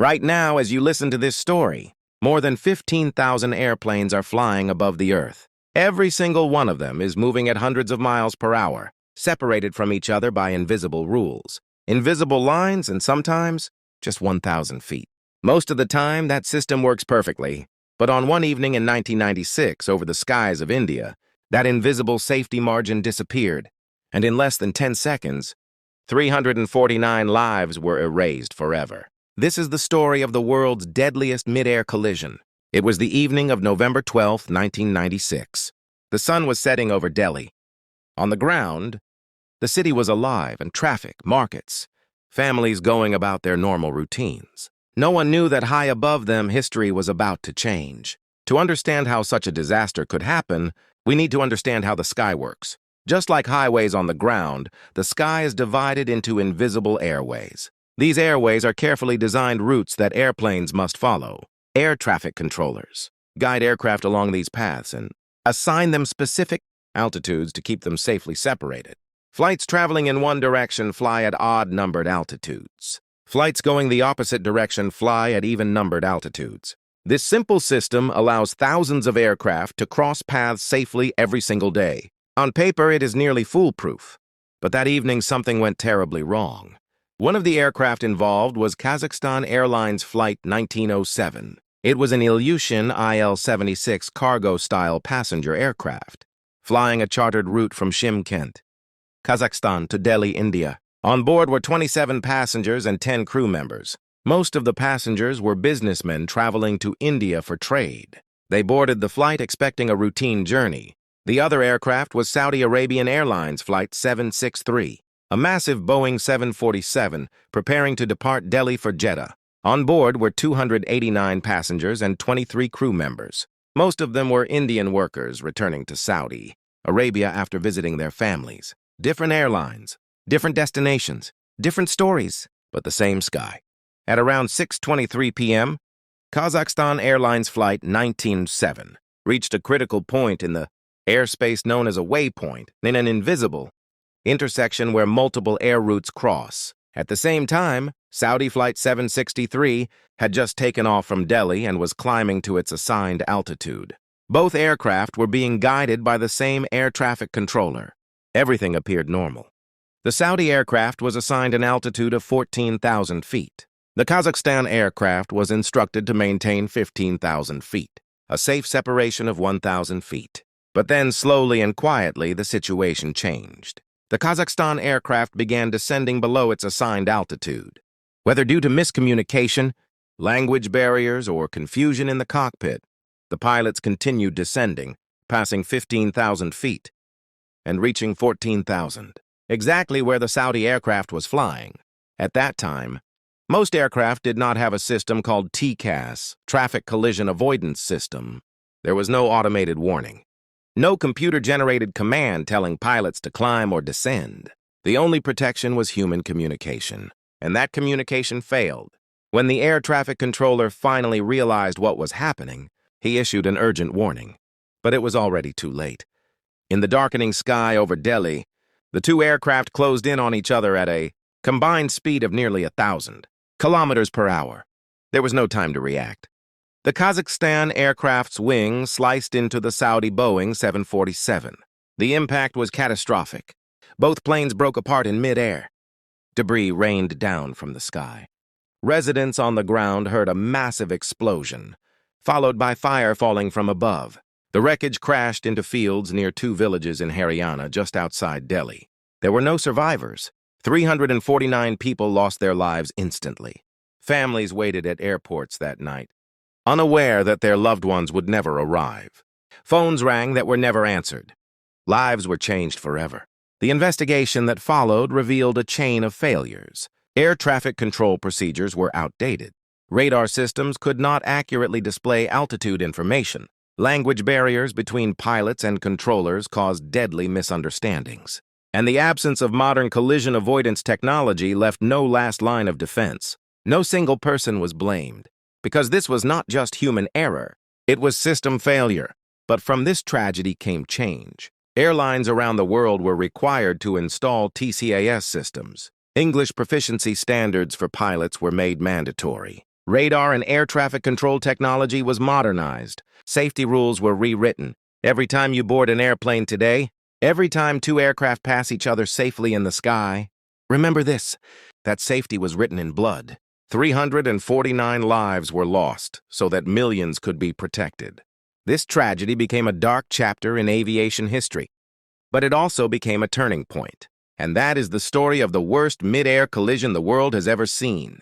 Right now, as you listen to this story, more than 15,000 airplanes are flying above the Earth. Every single one of them is moving at hundreds of miles per hour, separated from each other by invisible rules. Invisible lines and sometimes just 1,000 feet. Most of the time, that system works perfectly. But on one evening in 1996, over the skies of India, that invisible safety margin disappeared, and in less than 10 seconds, 349 lives were erased forever. This is the story of the world's deadliest mid-air collision. It was the evening of November 12, 1996. The sun was setting over Delhi. On the ground, the city was alive and traffic, markets, families going about their normal routines. No one knew that high above them, history was about to change. To understand how such a disaster could happen, we need to understand how the sky works. Just like highways on the ground, the sky is divided into invisible airways. These airways are carefully designed routes that airplanes must follow. Air traffic controllers guide aircraft along these paths and assign them specific altitudes to keep them safely separated. Flights traveling in one direction fly at odd-numbered altitudes. Flights going the opposite direction fly at even-numbered altitudes. This simple system allows thousands of aircraft to cross paths safely every single day. On paper, it is nearly foolproof. But that evening, something went terribly wrong. One of the aircraft involved was Kazakhstan Airlines Flight 1907. It was an Aviation IL-76 cargo-style passenger aircraft, flying a chartered route from Shymkent, Kazakhstan to Delhi, India. On board were 27 passengers and 10 crew members. Most of the passengers were businessmen traveling to India for trade. They boarded the flight expecting a routine journey. The other aircraft was Saudi Arabian Airlines Flight 763, a massive Boeing 747 preparing to depart Delhi for Jeddah. On board were 289 passengers and 23 crew members. Most of them were Indian workers returning to Saudi Arabia after visiting their families. Different airlines, different destinations, different stories, but the same sky. At around 6:23 p.m., Kazakhstan Airlines Flight 1907 reached a critical point in the airspace known as a waypoint, in an invisible intersection where multiple air routes cross. At the same time, Saudi Flight 763 had just taken off from Delhi and was climbing to its assigned altitude. Both aircraft were being guided by the same air traffic controller. Everything appeared normal. The Saudi aircraft was assigned an altitude of 14,000 feet. The Kazakhstan aircraft was instructed to maintain 15,000 feet, a safe separation of 1,000 feet. But then, slowly and quietly, the situation changed. The Kazakhstan aircraft began descending below its assigned altitude. Whether due to miscommunication, language barriers, or confusion in the cockpit, the pilots continued descending, passing 15,000 feet and reaching 14,000, exactly where the Saudi aircraft was flying. At that time, most aircraft did not have a system called TCAS, Traffic Collision Avoidance System. There was no automated warning. No computer-generated command telling pilots to climb or descend. The only protection was human communication, and that communication failed. When the air traffic controller finally realized what was happening, he issued an urgent warning. But it was already too late. In the darkening sky over Delhi, the two aircraft closed in on each other at a combined speed of nearly 1,000 kilometers per hour. There was no time to react. The Kazakhstan aircraft's wing sliced into the Saudi Boeing 747. The impact was catastrophic. Both planes broke apart in mid-air. Debris rained down from the sky. Residents on the ground heard a massive explosion, followed by fire falling from above. The wreckage crashed into fields near two villages in Haryana just outside Delhi. There were no survivors. 349 people lost their lives instantly. Families waited at airports that night, unaware that their loved ones would never arrive. Phones rang that were never answered. Lives were changed forever. The investigation that followed revealed a chain of failures. Air traffic control procedures were outdated. Radar systems could not accurately display altitude information. Language barriers between pilots and controllers caused deadly misunderstandings. And the absence of modern collision avoidance technology left no last line of defense. No single person was blamed, because this was not just human error, it was system failure. But from this tragedy came change. Airlines around the world were required to install TCAS systems. English proficiency standards for pilots were made mandatory. Radar and air traffic control technology was modernized. Safety rules were rewritten. Every time you board an airplane today, every time two aircraft pass each other safely in the sky, remember this, that safety was written in blood. 349 lives were lost so that millions could be protected. This tragedy became a dark chapter in aviation history, but it also became a turning point. And that is the story of the worst mid-air collision the world has ever seen.